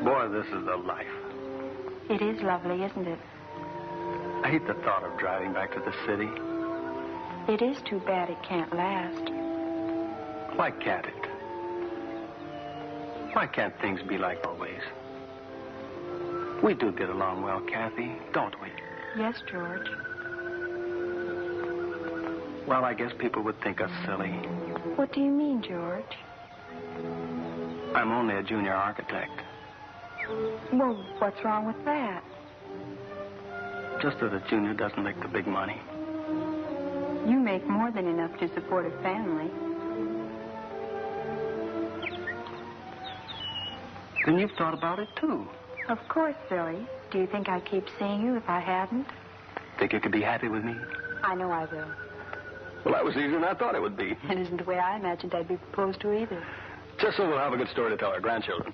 Boy, this is the life. It is lovely, isn't it? I hate the thought of driving back to the city. It is too bad it can't last. Why can't it? Why can't things be like always? We do get along well, Kathy, don't we? Yes, George. Well, I guess people would think us silly. What do you mean, George? I'm only a junior architect. Well, what's wrong with that? Just that a junior doesn't make the big money. You make more than enough to support a family. Then you've thought about it, too. Of course, silly. Do you think I'd keep seeing you if I hadn't? Think you could be happy with me? I know I will. Well, that was easier than I thought it would be. It isn't the way I imagined I'd be proposed to either. Just so we'll have a good story to tell our grandchildren.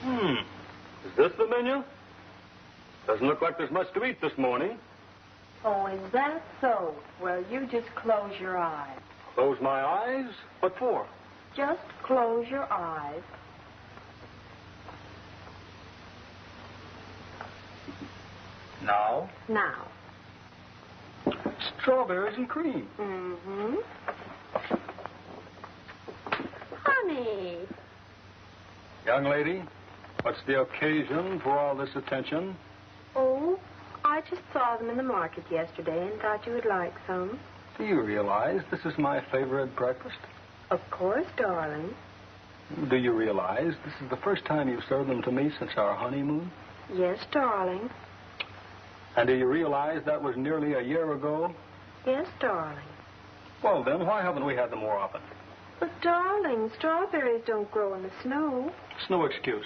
Is this the menu? Doesn't look like there's much to eat this morning. Oh, is that so? Well, you just close your eyes. Close my eyes? What for? Just close your eyes. Now? Now. Strawberries and cream. Mm-hmm. Honey. Young lady, what's the occasion for all this attention? Oh, I just saw them in the market yesterday and thought you would like some. Do you realize this is my favorite breakfast? Of course, darling. Do you realize this is the first time you've served them to me since our honeymoon? Yes, darling. And do you realize that was nearly a year ago? Yes, darling. Well, then, why haven't we had them more often? But, darling, strawberries don't grow in the snow. It's no excuse.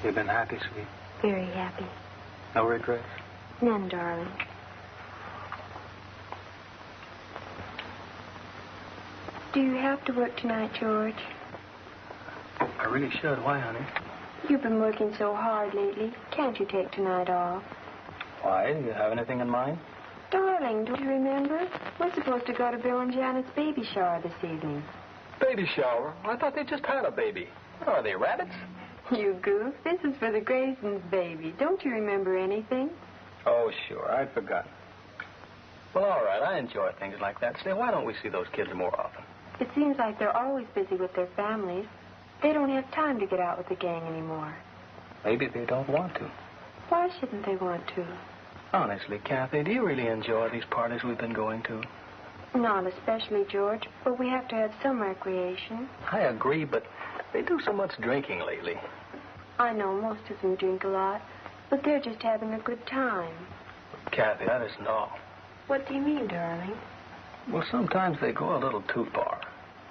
You've been happy, sweet? Very happy. No regrets? None, darling. Do you have to work tonight, George? I really should. Why, honey? You've been working so hard lately. Can't you take tonight off? Why? Do you have anything in mind? Darling, don't you remember? We're supposed to go to Bill and Janet's baby shower this evening. Baby shower? I thought they just had a baby. What are they, rabbits? You goof. This is for the Graysons' baby. Don't you remember anything? Oh, sure. I'd forgotten. Well, all right. I enjoy things like that. Say, why don't we see those kids more often? It seems like they're always busy with their families. They don't have time to get out with the gang anymore. Maybe they don't want to. Why shouldn't they want to? Honestly, Kathy, do you really enjoy these parties we've been going to? Not especially, George, but we have to have some recreation. I agree, but they do so much drinking lately. I know most of them drink a lot, but they're just having a good time. Kathy, that isn't all. What do you mean, darling? Well, sometimes they go a little too far.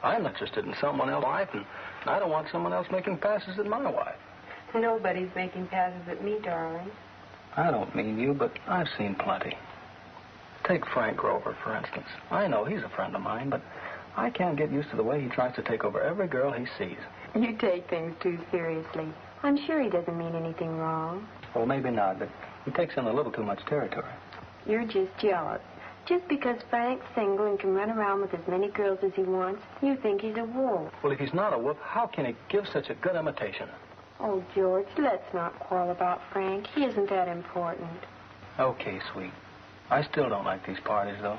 I'm interested in someone else's wife, and I don't want someone else making passes at my wife. Nobody's making passes at me, darling. I don't mean you, but I've seen plenty. Take Frank Grover, for instance. I know he's a friend of mine, but I can't get used to the way he tries to take over every girl he sees. You take things too seriously. I'm sure he doesn't mean anything wrong. Well, maybe not, but he takes in a little too much territory. You're just jealous. Just because Frank's single and can run around with as many girls as he wants, you think he's a wolf. Well, if he's not a wolf, how can he give such a good imitation? Oh, George, let's not quarrel about Frank. He isn't that important. Okay, sweet. I still don't like these parties, though.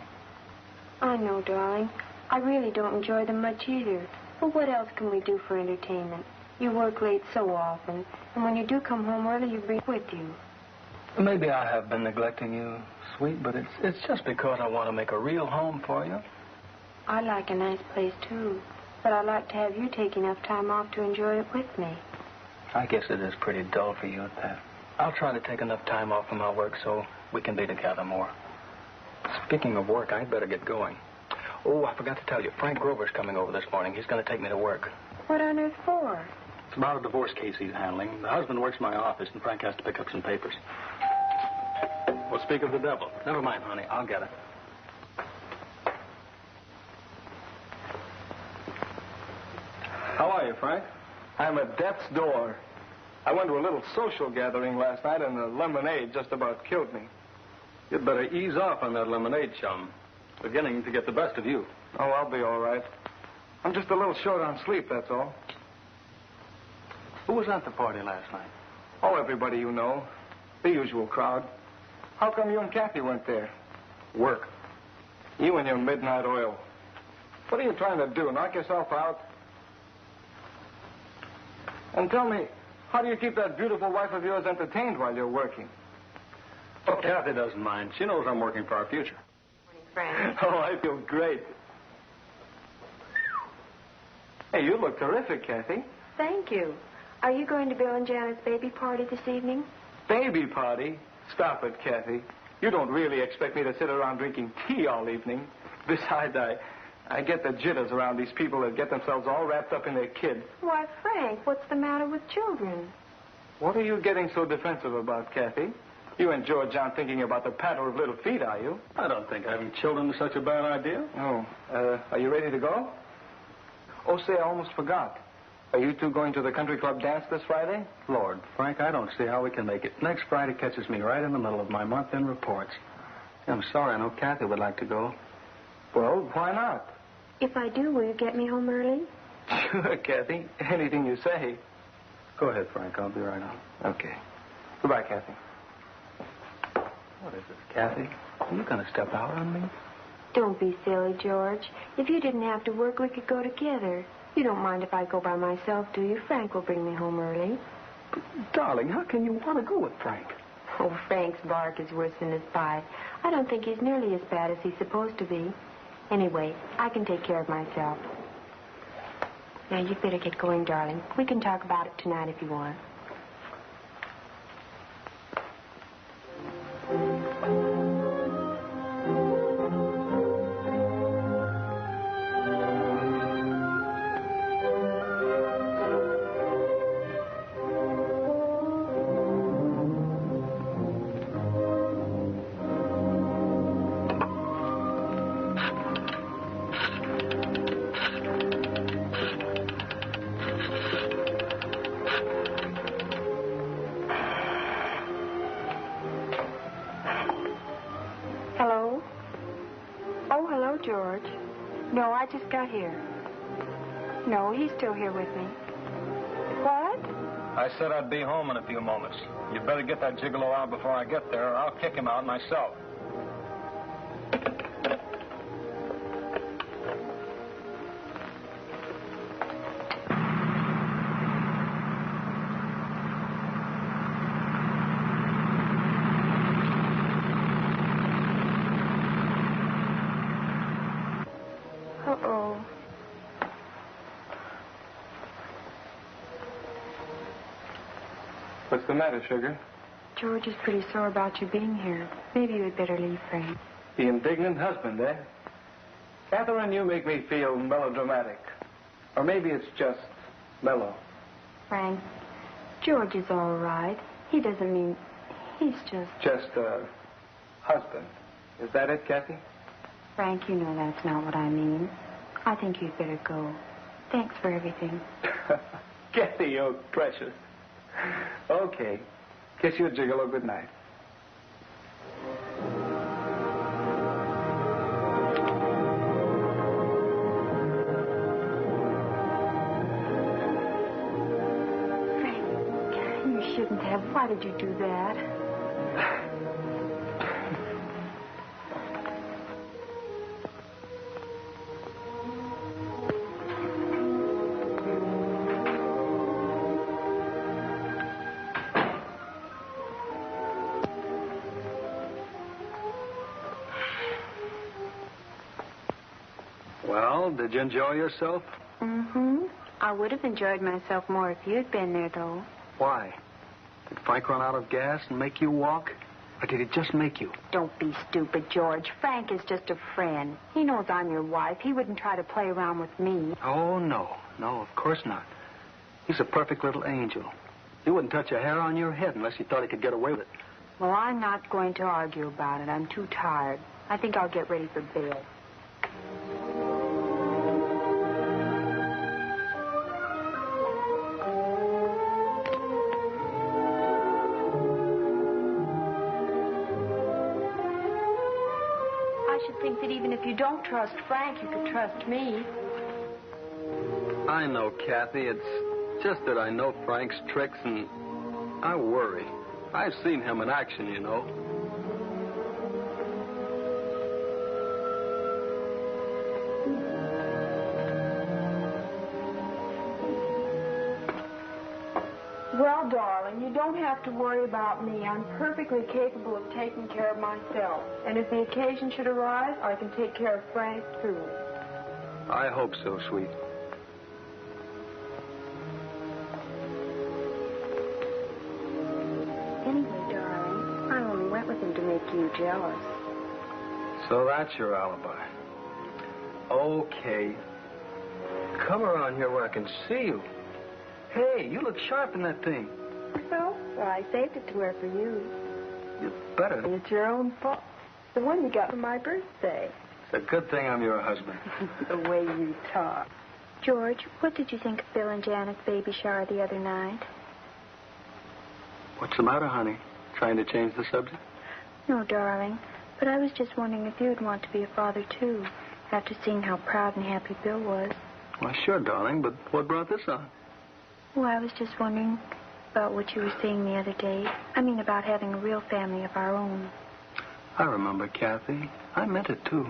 I know, darling. I really don't enjoy them much either. But what else can we do for entertainment? You work late so often, and when you do come home early, you bring with you. Maybe I have been neglecting you, sweet, but it's just because I want to make a real home for you. I like a nice place, too. But I'd like to have you take enough time off to enjoy it with me. I guess it is pretty dull for you at that. I'll try to take enough time off from my work so we can be together more. Speaking of work, I'd better get going. Oh, I forgot to tell you, Frank Grover's coming over this morning. He's going to take me to work. What on earth for? It's about a divorce case he's handling. The husband works in my office, and Frank has to pick up some papers. Well, speak of the devil. Never mind, honey. I'll get it. How are you, Frank? I'm at death's door. I went to a little social gathering last night, and the lemonade just about killed me. You'd better ease off on that lemonade, chum. It's beginning to get the best of you. Oh, I'll be all right. I'm just a little short on sleep, that's all. Who was at the party last night? Oh, everybody you know. The usual crowd. How come you and Kathy went there? Work. You and your midnight oil. What are you trying to do, knock yourself out? And tell me, how do you keep that beautiful wife of yours entertained while you're working? Oh, Kathy doesn't mind. She knows I'm working for our future. Frank. Oh, I feel great. Hey, you look terrific, Kathy. Thank you. Are you going to Bill and Janet's baby party this evening? Baby party? Stop it, Kathy. You don't really expect me to sit around drinking tea all evening. Besides, I get the jitters around these people that get themselves all wrapped up in their kid. Why, Frank, what's the matter with children? What are you getting so defensive about, Kathy? You and George aren't thinking about the patter of little feet, are you? I don't think having children is such a bad idea. Oh, are you ready to go? Oh, say, I almost forgot. Are you two going to the country club dance this Friday? Lord, Frank, I don't see how we can make it. Next Friday catches me right in the middle of my month-end reports. I'm sorry, I know Kathy would like to go. Well, why not? If I do, will you get me home early? Sure, Kathy. Anything you say. Go ahead, Frank. I'll be right on. Okay. Goodbye, Kathy. What is this, Kathy? Are you going to step out on me? Don't be silly, George. If you didn't have to work, we could go together. You don't mind if I go by myself, do you? Frank will bring me home early. But, darling, how can you want to go with Frank? Oh, Frank's bark is worse than his bite. I don't think he's nearly as bad as he's supposed to be. Anyway, I can take care of myself. Now, you'd better get going, darling. We can talk about it tonight if you want. Hello? Oh, hello, George. No, I just got here. No, he's still here with me. What? I said I'd be home in a few moments. You'd better get that gigolo out before I get there, or I'll kick him out myself. What's the matter, sugar? George is pretty sore about you being here. Maybe you had better leave, Frank. The indignant husband, eh? Catherine, you make me feel melodramatic. Or maybe it's just mellow. Frank, George is all right. He doesn't mean... He's just... Just a husband. Is that it, Kathy? Frank, you know that's not what I mean. I think you'd better go. Thanks for everything. Kathy, you're precious. Okay. Kiss you, Gigolo. Good night. Frank, you shouldn't have. Why did you do that? Well, did you enjoy yourself? Mm-hmm. I would have enjoyed myself more if you'd been there, though. Why? Did Frank run out of gas and make you walk? Or did he just make you? Don't be stupid, George. Frank is just a friend. He knows I'm your wife. He wouldn't try to play around with me. Oh, no. No, of course not. He's a perfect little angel. He wouldn't touch a hair on your head unless he thought he could get away with it. Well, I'm not going to argue about it. I'm too tired. I think I'll get ready for bed. Think that even if you don't trust Frank, you could trust me. I know, Kathy. It's just that I know Frank's tricks, and I worry. I've seen him in action, you know. Well, darling, you don't have to worry about me. I'm perfectly capable of taking care of myself. And if the occasion should arise, I can take care of Frank, too. I hope so, sweet. Anyway, darling, I only went with him to make you jealous. So that's your alibi. Okay. Come around here where I can see you. Hey, you look sharp in that thing. So? Well, I saved it to wear for you. You better. It's your own fault. The one you got for my birthday. It's a good thing I'm your husband. The way you talk. George, what did you think of Bill and Janet's baby shower the other night? What's the matter, honey? Trying to change the subject? No, darling. But I was just wondering if you'd want to be a father, too, after seeing how proud and happy Bill was. Well, sure, darling, but what brought this on? Well, I was just wondering about what you were saying the other day. I mean, about having a real family of our own. I remember, Kathy. I meant it, too.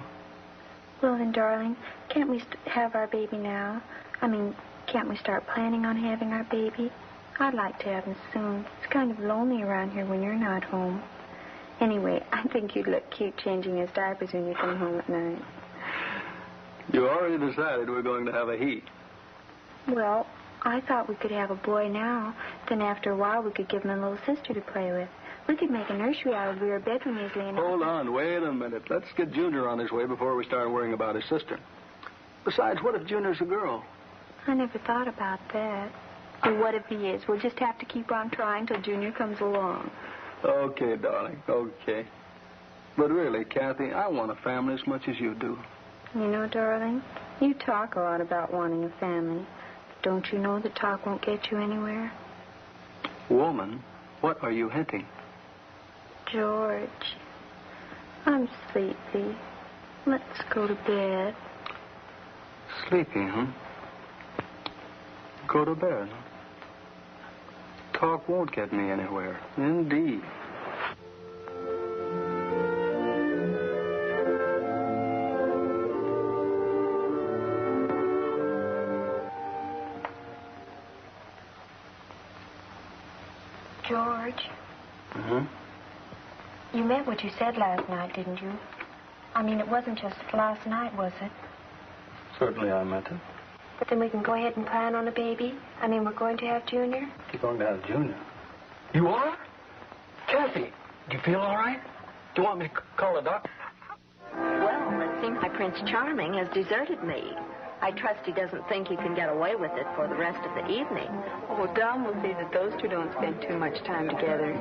Well, then, darling, can't we have our baby now? I mean, can't we start planning on having our baby? I'd like to have him soon. It's kind of lonely around here when you're not home. Anyway, I think you'd look cute changing his diapers when you come home at night. You already decided we're going to have a he. Well, I thought we could have a boy now. Then after a while, we could give him a little sister to play with. We could make a nursery out of your bedroom easily enough. Hold on, wait a minute. Let's get Junior on his way before we start worrying about his sister. Besides, what if Junior's a girl? I never thought about that. And what if he is? We'll just have to keep on trying till Junior comes along. Okay, darling, okay. But really, Kathy, I want a family as much as you do. You know, darling, you talk a lot about wanting a family. Don't you know that talk won't get you anywhere? Woman, what are you hinting? George, I'm sleepy. Let's go to bed. Sleepy, huh? Go to bed. Talk won't get me anywhere. Indeed. George. Mm-hmm? You meant what you said last night, didn't you? I mean, it wasn't just last night, was it? Certainly I meant it. But then we can go ahead and plan on a baby? I mean, we're going to have Junior? You're going to have Junior? You are? Kathy, do you feel all right? Do you want me to call the doctor? Well, it seems my Prince Charming has deserted me. I trust he doesn't think he can get away with it for the rest of the evening. Oh, Don will see that those two don't spend too much time together.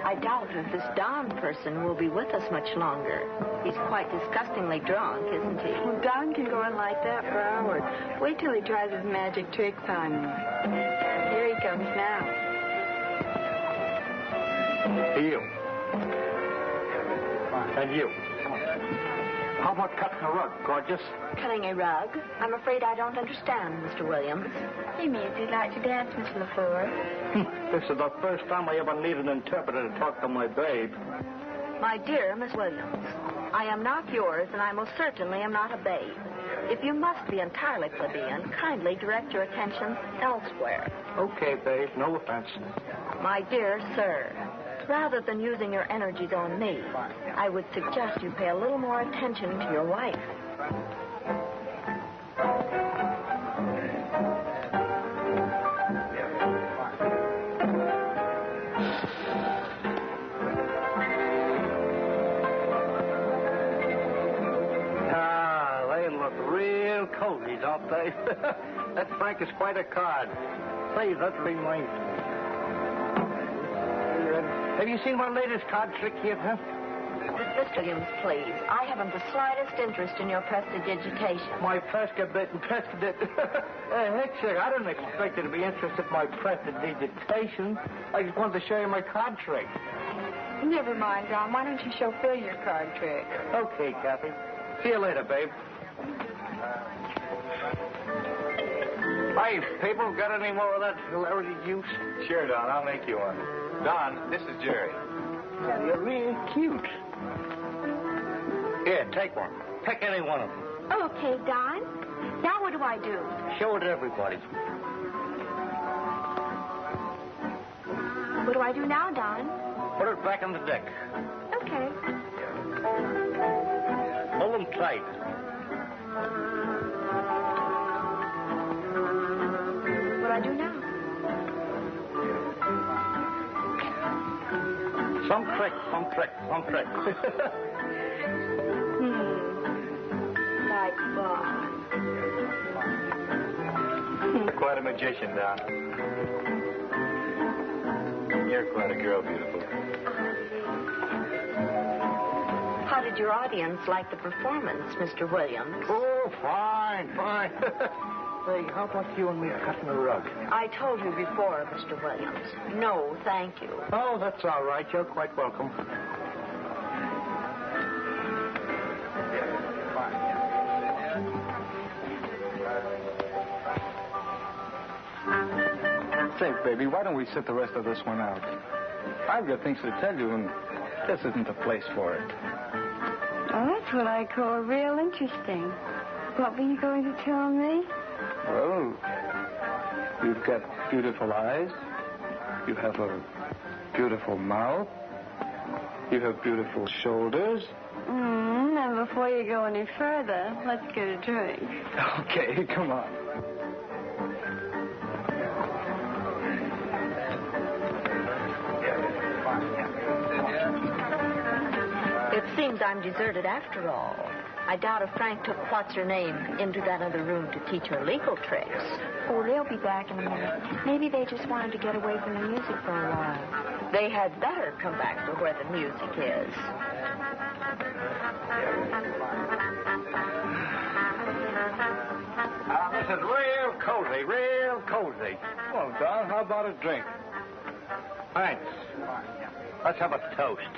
I doubt if this Don person will be with us much longer. He's quite disgustingly drunk, isn't he? Well, Don can go on like that for hours. Wait till he tries his magic tricks on me. Here he comes now. You. And you. How about cutting a rug, gorgeous? Cutting a rug? I'm afraid I don't understand, Mr. Williams. He means he'd like to dance, Miss LaFleur. This is the first time I ever need an interpreter to talk to my babe. My dear Miss Williams, I am not yours, and I most certainly am not a babe. If you must be entirely plebeian, kindly direct your attention elsewhere. Okay, babe, no offense. My dear sir, rather than using your energies on me, I would suggest you pay a little more attention to your wife. They look real cozy, don't they? That Frank is quite a card. Say, that's been nice. Have you seen my latest card trick yet, huh? Mr. Williams, please. I haven't the slightest interest in your prestidigitation. My prestidigitation. Heck, sir, I didn't expect you to be interested in my prestidigitation. I just wanted to show you my card trick. Never mind, Don. Why don't you show Phil your card trick? Okay, Kathy. See you later, babe. Hey, people, got any more of that hilarity juice? Sure, Don. I'll make you one. Don, this is Jerry. Yeah, you're real cute. Here, take one. Pick any one of them. Okay, Don. Now what do I do? Show it to everybody. What do I do now, Don? Put it back on the deck. Okay. Hold them tight. What do I do now? Some trick. Like what? You're quite a magician, Don. You're quite a girl, beautiful. How did your audience like the performance, Mr. Williams? Oh, fine. Say, how about you and me cutting a rug? I told you before, Mr. Williams. No, thank you. Oh, that's all right. You're quite welcome. Say, baby, why don't we sit the rest of this one out? I've got things to tell you, and this isn't the place for it. Oh, that's what I call real interesting. What were you going to tell me? Well, you've got beautiful eyes. You have a beautiful mouth. You have beautiful shoulders. And before you go any further, let's get a drink. Okay, come on. It seems I'm deserted after all. I doubt if Frank took what's-her-name into that other room to teach her legal tricks. Oh, they'll be back in a minute. Maybe they just wanted to get away from the music for a while. They had better come back to where the music is. This is real cozy. Well, Don, how about a drink? Thanks. Let's have a toast.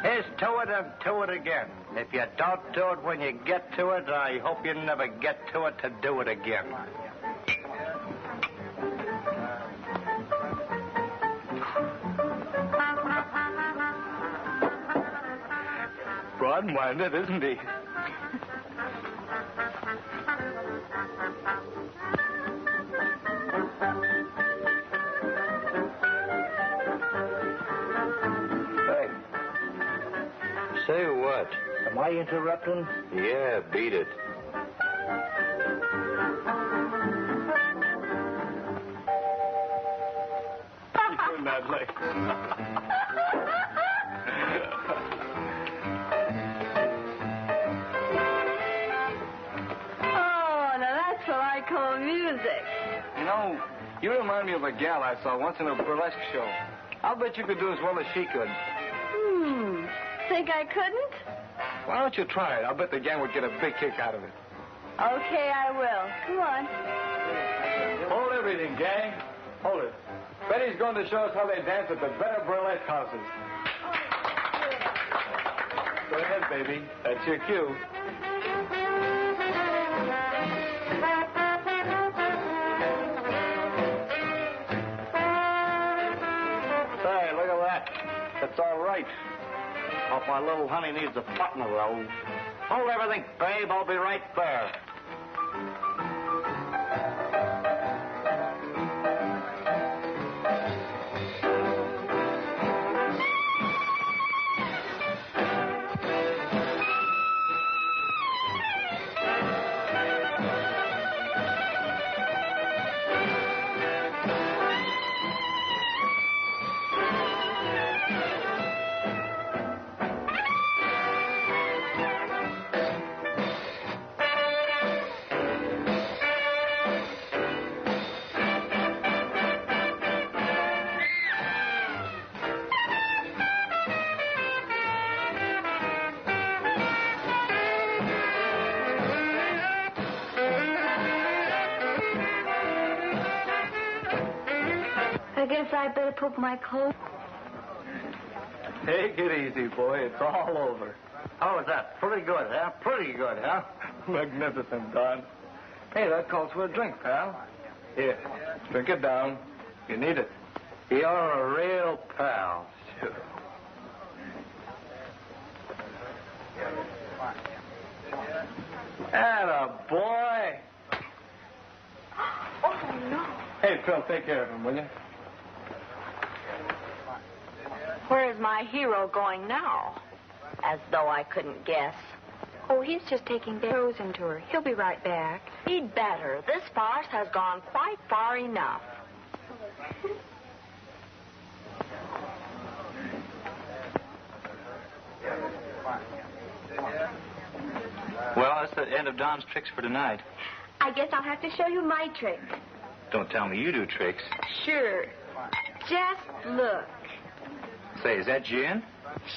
Here's to it and to it again. If you don't do it when you get to it, I hope you never get to it to do it again. Broad-minded, isn't he? Say what? Am I interrupting? Yeah, beat it. balloon that late. Oh, now that's what I call music. You know, you remind me of a gal I saw once in a burlesque show. I'll bet you could do as well as she could. Think I couldn't? Why don't you try it? I'll bet the gang would get a big kick out of it. Okay, I will. Come on. Hold everything, gang. Hold it. Betty's going to show us how they dance at the better burlesque houses. Go ahead, baby. That's your cue. Hey, look at that. That's all right. Hope my little honey needs a partner, though. Hold everything, babe. I'll be right there. I guess I better put my clothes. Take it easy, boy. It's all over. How was that? Pretty good, huh? Pretty good, huh? Magnificent, Don. Hey, that calls for a drink, pal. Here, drink it down. You need it. You're a real pal. Sure. Atta boy. Oh, no. Hey, Phil, take care of him, will you? Where is my hero going now? As though I couldn't guess. Oh, he's just taking the frozen tour. He'll be right back. He'd better. This farce has gone quite far enough. Well, that's the end of Don's tricks for tonight. I guess I'll have to show you my trick. Don't tell me you do tricks. Sure. Just look. Say, is that gin?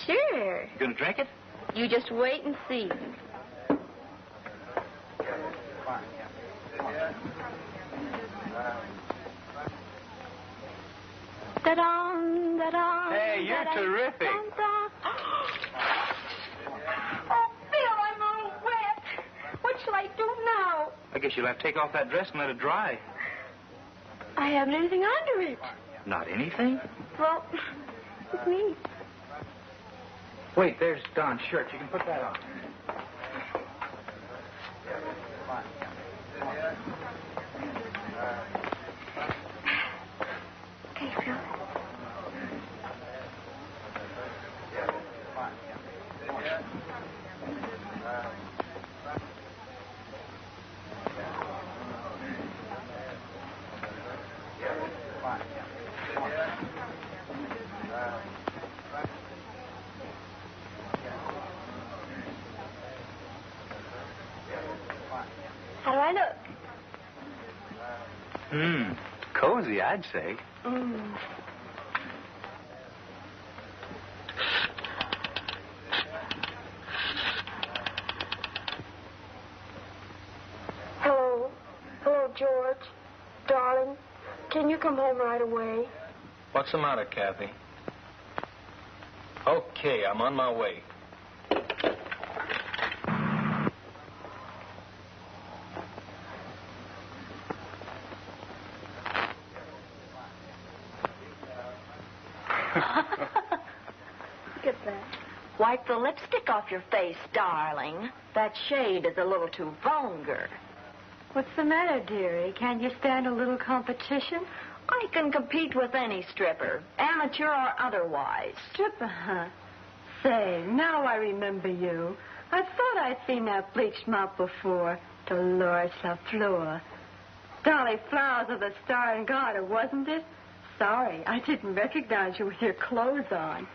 Sure. You gonna drink it? You just wait and see. Da-dum, da-dum. Hey, you're da-dum, terrific. da-dum. Oh, Phil, I'm all wet. What shall I do now? I guess you'll have to take off that dress and let it dry. I haven't anything under it. Not anything? Well, it's me. Wait, there's Don's shirt. You can put that on. Okay, Phil. How do I look? Cozy, I'd say. Hello. Hello, George. Darling, can you come home right away? What's the matter, Kathy? Okay, I'm on my way. Look at that. Wipe the lipstick off your face, darling. That shade is a little too vulgar. What's the matter, dearie? Can't you stand a little competition? I can compete with any stripper, amateur or otherwise. Stripper, huh? Say, now I remember you. I thought I'd seen that bleached mouth before. Dolores LaFleur. Dolly Flowers of the Star and Garter, wasn't it? sorry. I didn't recognize you with your clothes on.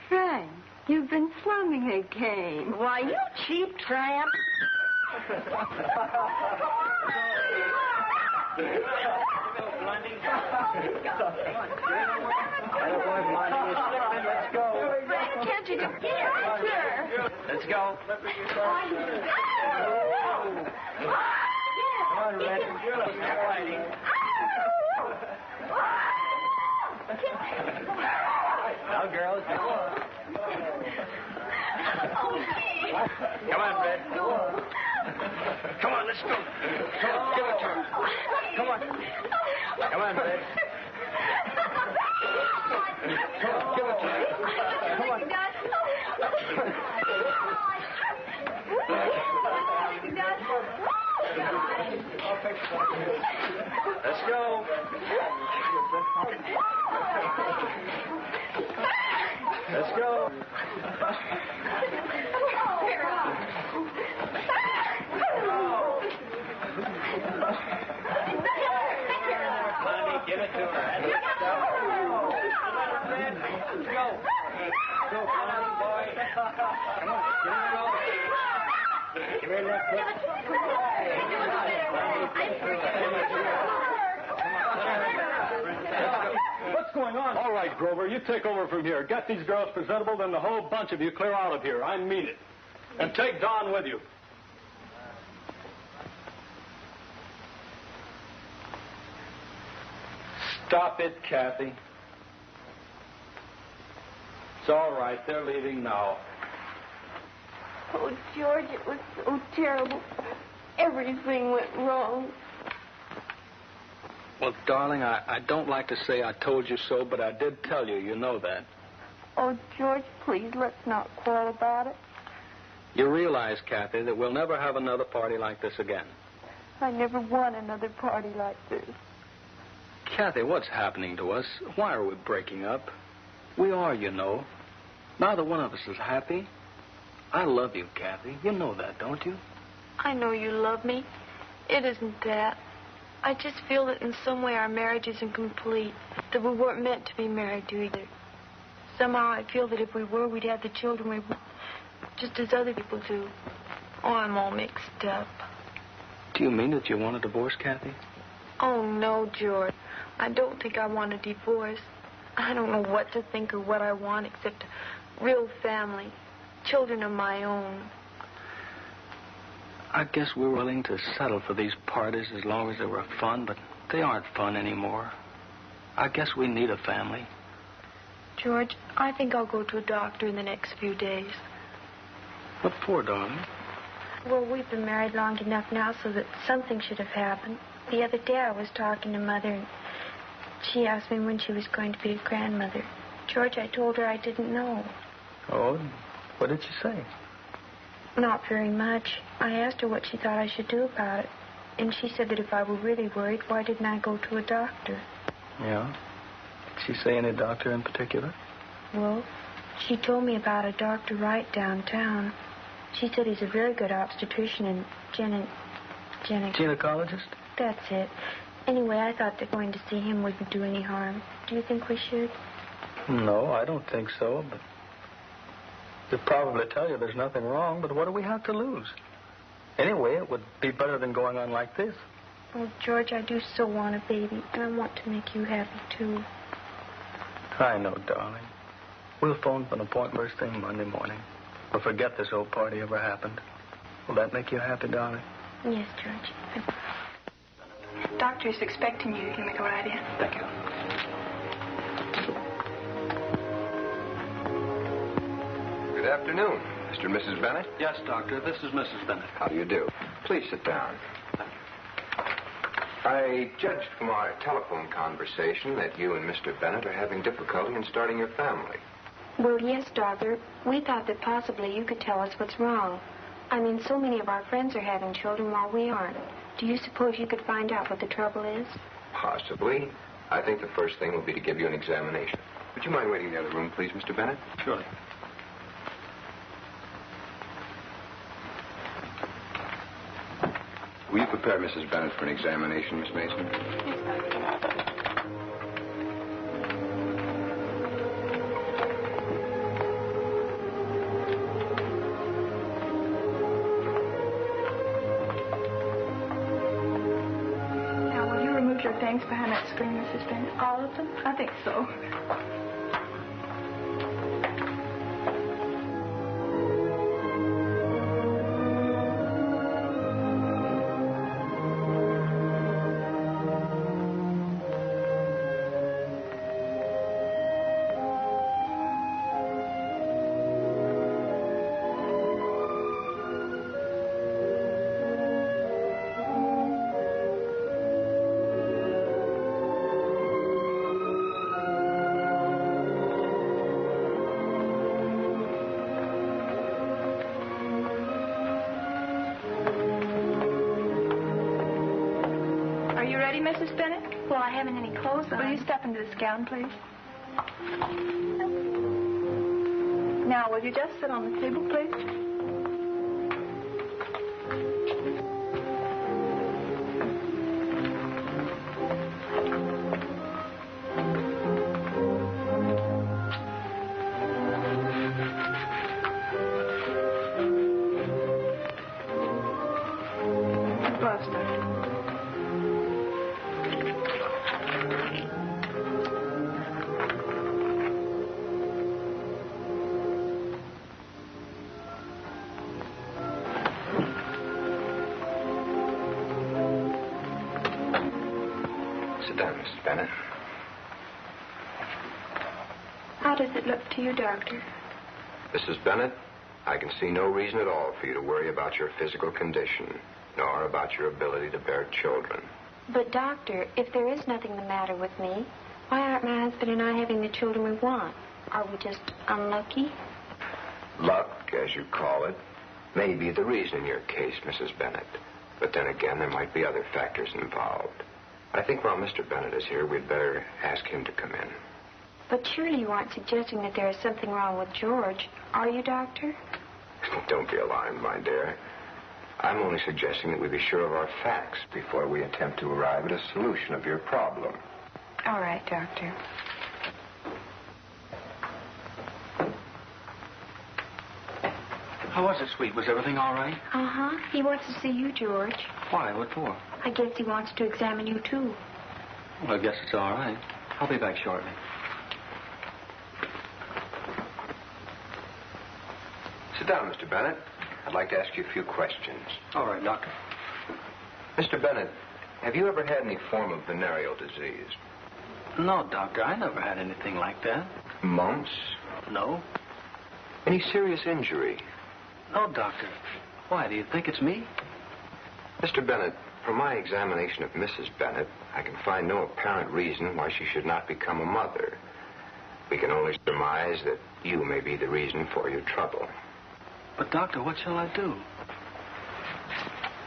Frank, you've been slumming again. Why, you cheap tramp. Let's go. Frank, can't you just get out here? Let's go. Come on, Red. Now, girls. Come on, Red. Come on, let's go. Come on, give it to him. Come on. Come on, Red. Come on, give it to him. Come on. Let's go. Let's go. Give it to her. Let's go. Let's go. Go, come on, boy. Come on, give her a roll. Give her a left foot. What's going on? All right, Grover, you take over from here. Get these girls presentable, then the whole bunch of you clear out of here. I mean it. And take Don with you. Stop it, Kathy. It's all right. They're leaving now. Oh, George, it was so terrible. Everything went wrong. Well, darling, I don't like to say I told you so, but I did tell you. You know that. Oh, George, please, let's not quarrel about it. You realize, Kathy, that we'll never have another party like this again. I never want another party like this. Kathy, what's happening to us? Why are we breaking up? We are, you know. Neither one of us is happy. I love you, Kathy. You know that, don't you? I know you love me. It isn't that. I just feel that in some way our marriage isn't complete, that we weren't meant to be married to either. Somehow I feel that if we were, we'd have the children we want, just as other people do. Oh, I'm all mixed up. Do you mean that you want a divorce, Kathy? Oh, no, George. I don't think I want a divorce. I don't know what to think or what I want except a real family, children of my own. I guess we're willing to settle for these parties as long as they were fun, but they aren't fun anymore. I guess we need a family. George, I think I'll go to a doctor in the next few days. What for, darling? Well, we've been married long enough now so that something should have happened. The other day I was talking to Mother, and she asked me when she was going to be a grandmother. George, I told her I didn't know. Oh, what did she say? Not very much. I asked her what she thought I should do about it. And she said that if I were really worried, why didn't I go to a doctor? Yeah? Did she say any doctor in particular? Well, she told me about a Dr. Wright downtown. She said he's a very good obstetrician and Gynecologist? That's it. Anyway, I thought that going to see him wouldn't do any harm. Do you think we should? No, I don't think so, but they'll probably tell you there's nothing wrong, but what do we have to lose? Anyway, it would be better than going on like this. Oh, George, I do so want a baby, and I want to make you happy, too. I know, darling. We'll phone for an appointment first thing Monday morning. We'll forget this old party ever happened. Will that make you happy, darling? Yes, George. Doctor's expecting you. You can go right in. Thank you. Good afternoon, Mr. and Mrs. Bennett. Yes, Doctor. This is Mrs. Bennett. How do you do? Please sit down. I judged from our telephone conversation that you and Mr. Bennett are having difficulty in starting your family. Well, yes, Doctor. We thought that possibly you could tell us what's wrong. I mean, so many of our friends are having children while we aren't. Do you suppose you could find out what the trouble is? Possibly. I think the first thing would be to give you an examination. Would you mind waiting in the other room, please, Mr. Bennett? Sure. Will you prepare Mrs. Bennett for an examination, Miss Mason? things behind that screen, Mrs. Bennett? All of them? I think so. Mrs. Bennett? Well, I haven't any clothes on. Will you step into this gown, please? Now, will you just sit on the table, please? Gloves, Doctor. Sit down, Mrs. Bennett. How does it look to you, Doctor? Mrs. Bennett, I can see no reason at all for you to worry about your physical condition, nor about your ability to bear children. But, Doctor, if there is nothing the matter with me, why aren't my husband and I having the children we want? Are we just unlucky? Luck, as you call it, may be the reason in your case, Mrs. Bennett. But then again, there might be other factors involved. I think while Mr. Bennett is here, we'd better ask him to come in. But surely you aren't suggesting that there is something wrong with George, are you, Doctor? Don't be alarmed, my dear. I'm only suggesting that we be sure of our facts before we attempt to arrive at a solution of your problem. All right, Doctor. How was it, sweet? Was everything all right? Uh-huh. He wants to see you, George. Why? What for? I guess he wants to examine you, too. Well, I guess it's all right. I'll be back shortly. Sit down, Mr. Bennett. I'd like to ask you a few questions. All right, Doctor. Mr. Bennett, have you ever had any form of venereal disease? No, Doctor. I never had anything like that. Mumps? No. Any serious injury? No, Doctor. Why, do you think it's me? Mr. Bennett, from my examination of Mrs. Bennett, I can find no apparent reason why she should not become a mother. We can only surmise that you may be the reason for your trouble. But, Doctor, what shall I do?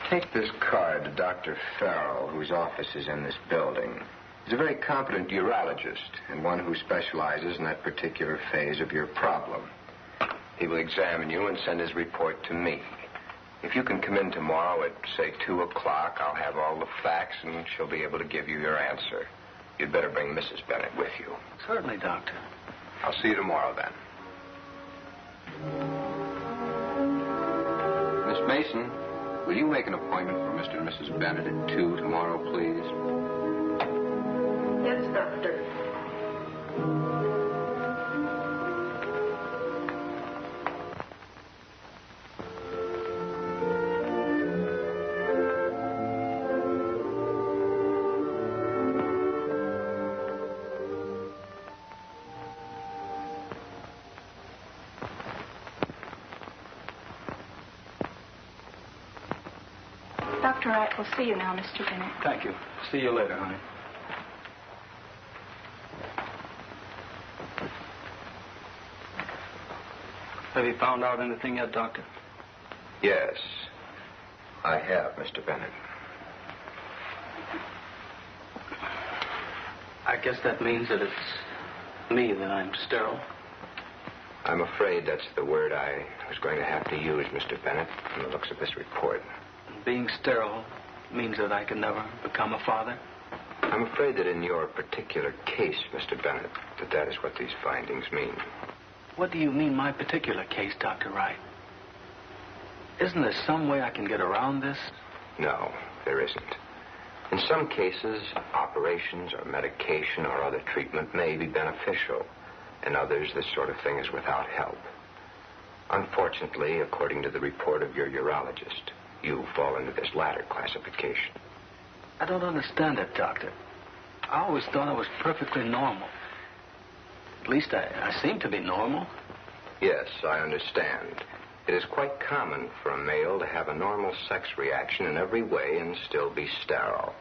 Take this card to Dr. Farrell, whose office is in this building. He's a very competent urologist and one who specializes in that particular phase of your problem. He will examine you and send his report to me. If you can come in tomorrow at, say, 2 o'clock, I'll have all the facts and she'll be able to give you your answer. You'd better bring Mrs. Bennett with you. Certainly, Doctor. I'll see you tomorrow, then. Miss Mason, will you make an appointment for Mr. and Mrs. Bennett at 2 tomorrow, please? Yes, Doctor. Dr. Wright will see you now, Mr. Bennett. Thank you. See you later, honey. Have you found out anything yet, Doctor? Yes, I have, Mr. Bennett. I guess that means that it's me that I'm sterile. I'm afraid that's the word I was going to have to use, Mr. Bennett, from the looks of this report. Being sterile means that I can never become a father? I'm afraid that in your particular case, Mr. Bennett, that is what these findings mean. What do you mean, my particular case, Dr. Wright? Isn't there some way I can get around this? No, there isn't. In some cases, operations or medication or other treatment may be beneficial. In others, this sort of thing is without help. Unfortunately, according to the report of your urologist, you fall into this latter classification. I don't understand it, Doctor. I always thought I was perfectly normal. At least I seem to be normal. Yes, I understand. It is quite common for a male to have a normal sex reaction in every way and still be sterile.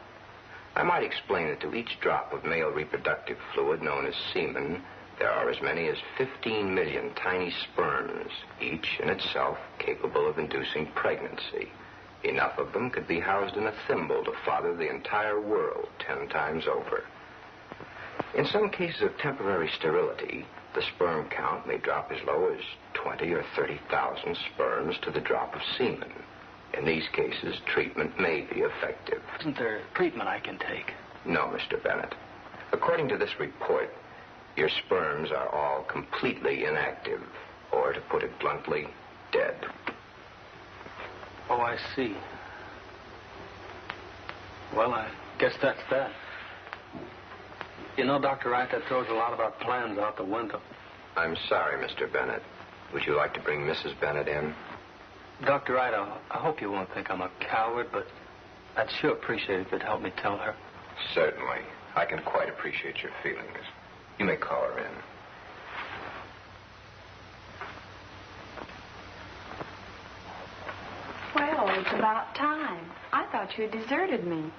I might explain that to each drop of male reproductive fluid known as semen, there are as many as 15 million tiny sperms, each in itself capable of inducing pregnancy. Enough of them could be housed in a thimble to father the entire world 10 times over. In some cases of temporary sterility, the sperm count may drop as low as 20 or 30,000 sperms to the drop of semen. In these cases, treatment may be effective. Isn't there treatment I can take? No, Mr. Bennett. According to this report, your sperms are all completely inactive, or to put it bluntly, dead. Oh, I see. Well, I guess that's that. You know, Dr. Wright, that throws a lot of our plans out the window. I'm sorry, Mr. Bennett. Would you like to bring Mrs. Bennett in? Dr. Wright, I hope you won't think I'm a coward, but I'd sure appreciate it if you'd help me tell her. Certainly. I can quite appreciate your feelings. You may call her in. Well, it's about time. I thought you had deserted me.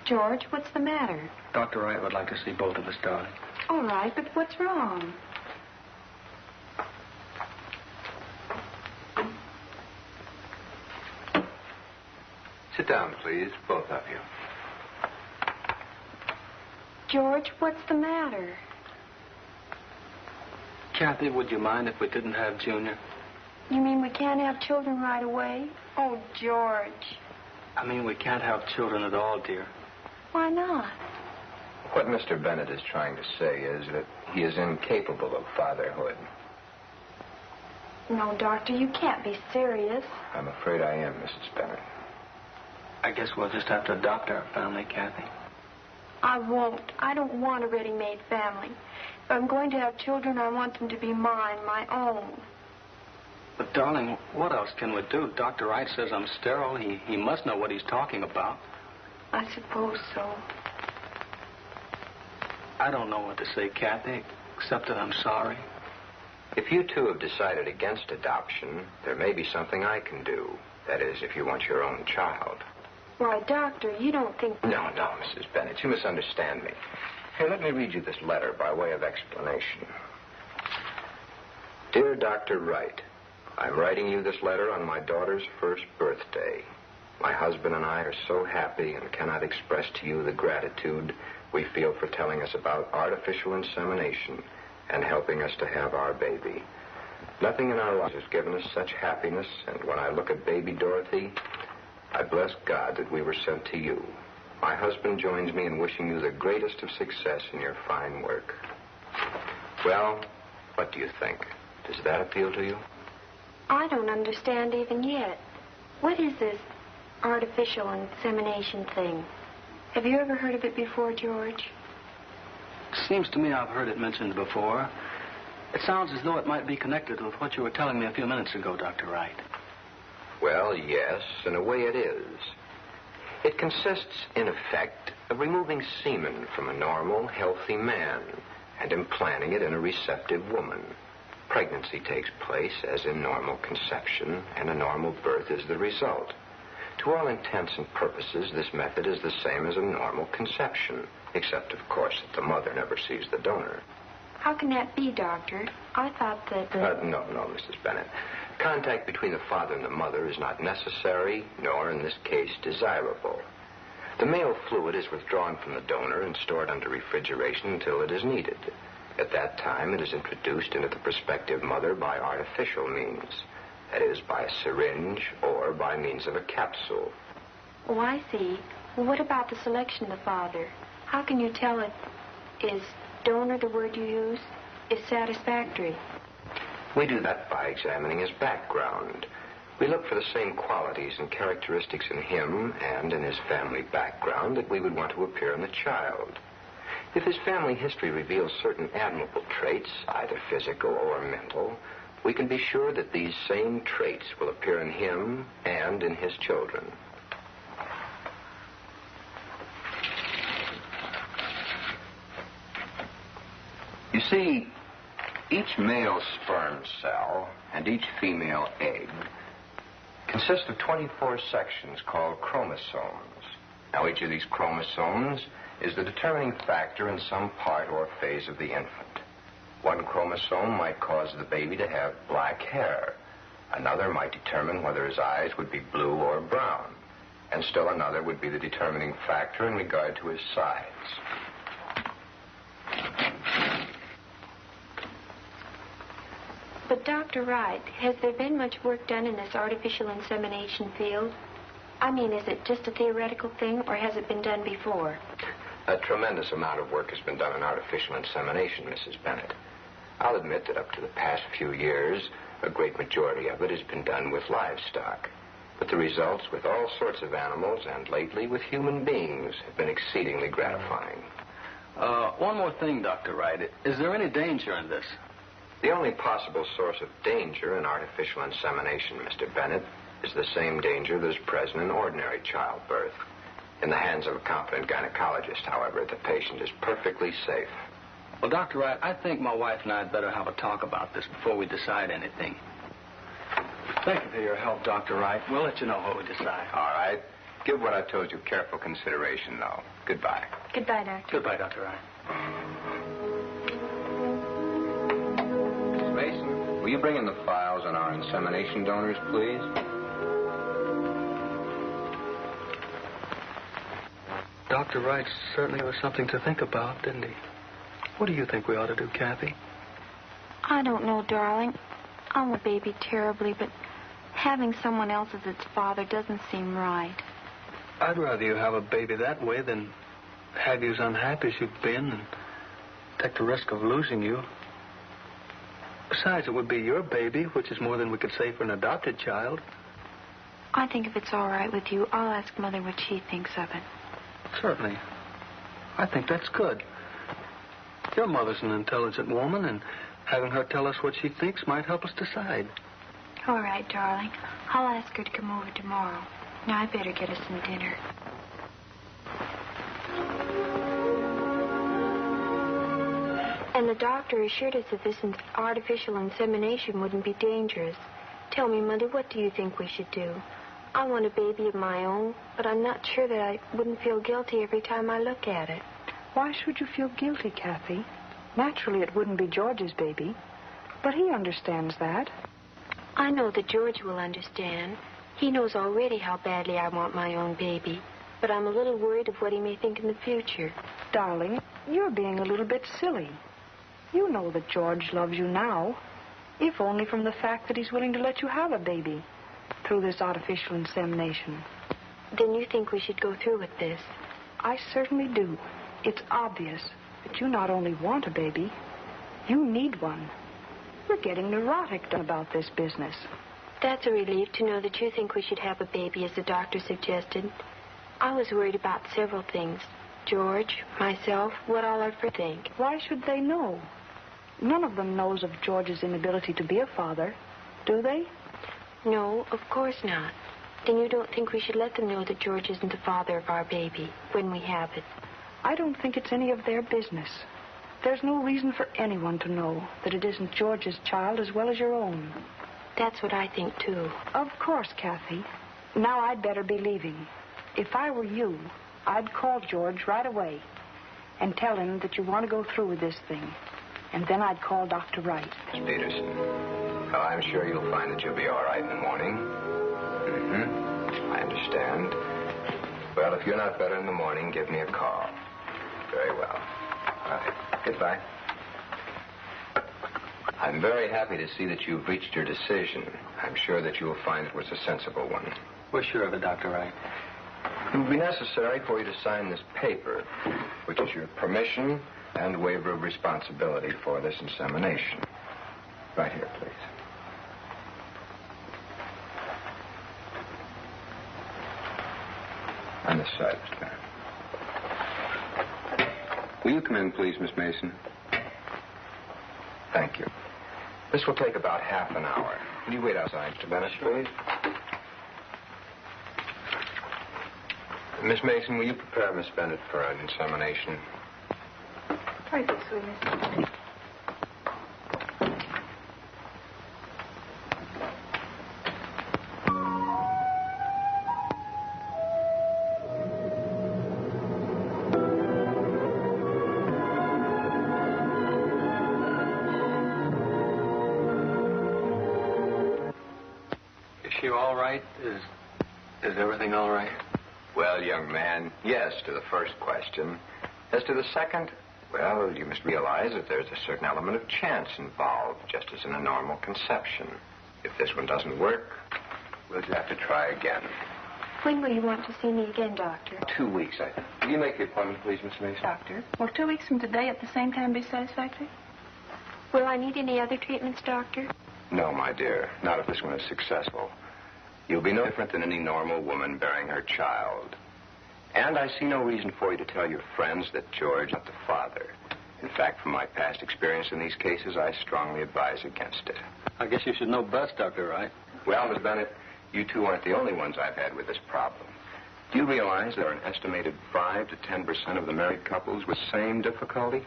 George, what's the matter? Dr. Wright would like to see both of us, darling. All right, but what's wrong? Sit down, please, both of you. George, what's the matter? Kathy, would you mind if we didn't have Junior? You mean we can't have children right away? Oh, George. I mean, we can't have children at all, dear. Why not? What Mr. Bennett is trying to say is that he is incapable of fatherhood. No, Doctor, you can't be serious. I'm afraid I am, Mrs. Bennett. I guess we'll just have to adopt our family, Kathy. I won't. I don't want a ready-made family. If I'm going to have children, I want them to be mine, my own. But, darling, what else can we do? Dr. Wright says I'm sterile. He must know what he's talking about. I suppose so. I don't know what to say, Kathy, except that I'm sorry. If you two have decided against adoption, there may be something I can do. That is, if you want your own child. Why, Doctor, you don't think... No, Mrs. Bennett, you misunderstand me. Here, let me read you this letter by way of explanation. Dear Dr. Wright, I'm writing you this letter on my daughter's first birthday. My husband and I are so happy and cannot express to you the gratitude we feel for telling us about artificial insemination and helping us to have our baby. Nothing in our lives has given us such happiness, and when I look at baby Dorothy, I bless God that we were sent to you. My husband joins me in wishing you the greatest of success in your fine work. Well, what do you think? Does that appeal to you? I don't understand even yet. What is this artificial insemination thing? Have you ever heard of it before, George? Seems to me I've heard it mentioned before. It sounds as though it might be connected with what you were telling me a few minutes ago, Dr. Wright. Well, yes, in a way it is. It consists, in effect, of removing semen from a normal, healthy man and implanting it in a receptive woman. Pregnancy takes place as in normal conception, and a normal birth is the result. To all intents and purposes, this method is the same as a normal conception, except, of course, that the mother never sees the donor. How can that be, Doctor? I thought that... No, Mrs. Bennett. Contact between the father and the mother is not necessary, nor, in this case, desirable. The male fluid is withdrawn from the donor and stored under refrigeration until it is needed. At that time, it is introduced into the prospective mother by artificial means. That is, by a syringe or by means of a capsule. Oh, I see. Well, what about the selection of the father? How can you tell if is donor, the word you use, is satisfactory? We do that by examining his background. We look for the same qualities and characteristics in him and in his family background that we would want to appear in the child. If his family history reveals certain admirable traits, either physical or mental, we can be sure that these same traits will appear in him and in his children. You see, each male sperm cell and each female egg consist of 24 sections called chromosomes. Now, each of these chromosomes is the determining factor in some part or phase of the infant. One chromosome might cause the baby to have black hair. Another might determine whether his eyes would be blue or brown. And still another would be the determining factor in regard to his size. But Dr. Wright, has there been much work done in this artificial insemination field? I mean, is it just a theoretical thing, or has it been done before? A tremendous amount of work has been done in artificial insemination, Mrs. Bennett. I'll admit that up to the past few years, a great majority of it has been done with livestock. But the results with all sorts of animals, and lately with human beings, have been exceedingly gratifying. One more thing, Dr. Wright. Is there any danger in this? The only possible source of danger in artificial insemination, Mr. Bennett, is the same danger that is present in ordinary childbirth. In the hands of a competent gynecologist, however, the patient is perfectly safe. Well, Dr. Wright, I think my wife and I had better have a talk about this before we decide anything. Thank you for your help, Dr. Wright. We'll let you know what we decide. All right. Give what I've told you careful consideration, though. Goodbye. Goodbye, Doctor. Goodbye, Dr. Wright. Miss Mason, will you bring in the files on our insemination donors, please? Dr. Wright certainly was something to think about, didn't he? What do you think we ought to do, Kathy? I don't know, darling. I want a baby terribly, but having someone else as its father doesn't seem right. I'd rather you have a baby that way than have you as unhappy as you've been and take the risk of losing you. Besides, it would be your baby, which is more than we could say for an adopted child. I think if it's all right with you, I'll ask Mother what she thinks of it. Certainly. I think that's good. Your mother's an intelligent woman, and having her tell us what she thinks might help us decide. All right, darling. I'll ask her to come over tomorrow. Now, I better get us some dinner. And the doctor assured us that this artificial insemination wouldn't be dangerous. Tell me, Mother, what do you think we should do? I want a baby of my own, but I'm not sure that I wouldn't feel guilty every time I look at it. Why should you feel guilty, Kathy? Naturally, it wouldn't be George's baby, but he understands that. I know that George will understand. He knows already how badly I want my own baby, but I'm a little worried of what he may think in the future. Darling, you're being a little bit silly. You know that George loves you now, if only from the fact that he's willing to let you have a baby through this artificial insemination. Then you think we should go through with this? I certainly do. It's obvious that you not only want a baby, you need one. You're getting neurotic about this business. That's a relief to know that you think we should have a baby, as the doctor suggested. I was worried about several things. George, myself, what all our friends think. Why should they know? None of them knows of George's inability to be a father, do they? No, of course not. Then you don't think we should let them know that George isn't the father of our baby when we have it? I don't think it's any of their business. There's no reason for anyone to know that it isn't George's child as well as your own. That's what I think, too. Of course, Kathy. Now I'd better be leaving. If I were you, I'd call George right away and tell him that you want to go through with this thing. And then I'd call Dr. Wright. Miss Peterson, well, I'm sure you'll find that you'll be all right in the morning. I understand. Well, if you're not better in the morning, give me a call. Very well. All right. Goodbye. I'm very happy to see that you've reached your decision. I'm sure that you will find it was a sensible one. We're sure of it, Dr. Wright. It will be necessary for you to sign this paper, which is your permission and waiver of responsibility for this insemination. Right here, please. On this side, Mr. Bennett. Will you come in, please, Miss Mason? Thank you. This will take about half an hour. Will you wait outside, Mr. Bennett, please? Miss Mason, will you prepare Miss Bennett for an insemination? Right this way, Mr. Is she all right? Is everything all right? Well, young man, yes to the first question. As to the second, well, you must realize that there's a certain element of chance involved, just as in a normal conception. If this one doesn't work, we'll just have to try again. When will you want to see me again, Doctor? 2 weeks, I think. Will you make the appointment, please, Miss Mason? Doctor, will 2 weeks from today at the same time be satisfactory? Will I need any other treatments, Doctor? No, my dear. Not if this one is successful. You'll be no different than any normal woman bearing her child. And I see no reason for you to tell your friends that George is not the father. In fact, from my past experience in these cases, I strongly advise against it. I guess you should know best, Dr. Wright. Well, Miss Bennett, you two aren't the only ones I've had with this problem. Do you realize there are an estimated 5 to 10% of the married couples with the same difficulty?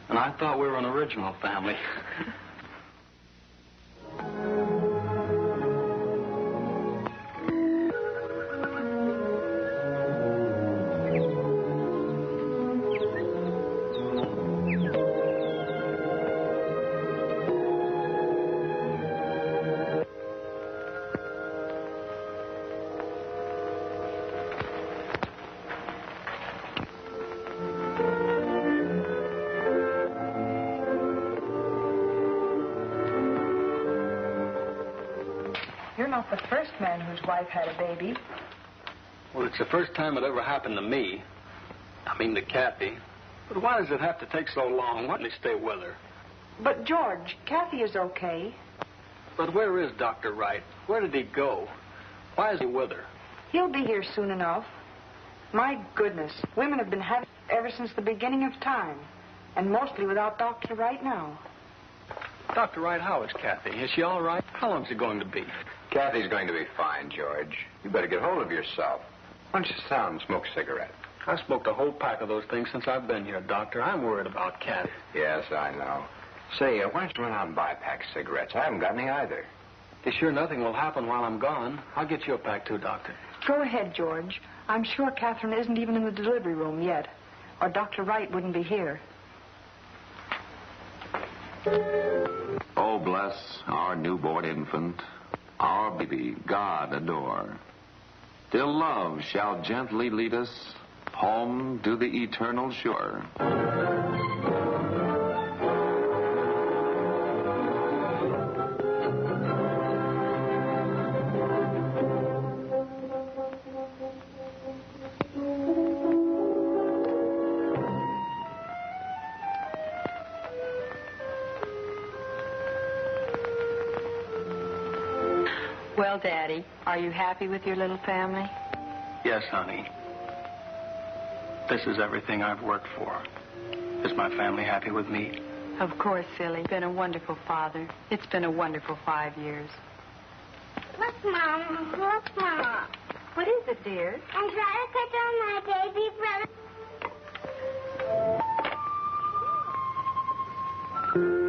And I thought we were an original family. You're not the first man whose wife had a baby. Well, it's the first time it ever happened to me. I mean to Kathy. But why does it have to take so long? Why don't they stay with her? But, George, Kathy is okay. But where is Dr. Wright? Where did he go? Why is he with her? He'll be here soon enough. My goodness, women have been having ever since the beginning of time. And mostly without Dr. Wright now. Dr. Wright, how is Kathy? Is she all right? How long is it going to be? Kathy's going to be fine, George. You better get hold of yourself. Why don't you sit down and smoke a cigarette? I smoked a whole pack of those things since I've been here, Doctor. I'm worried about Kathy. Yes, I know. Say, why don't you run out and buy a pack of cigarettes? I haven't got any either. Be sure nothing will happen while I'm gone. I'll get you a pack, too, Doctor. Go ahead, George. I'm sure Catherine isn't even in the delivery room yet. Or Dr. Wright wouldn't be here. Oh, bless our newborn infant, our baby God adore. Till love shall gently lead us home to the eternal shore. Well, Daddy, are you happy with your little family? Yes, honey. This is everything I've worked for. Is my family happy with me? Of course, silly. You've been a wonderful father. It's been a wonderful 5 years. Look, Mom. Look, Mom. What is it, dear? I'm trying to catch on my baby brother.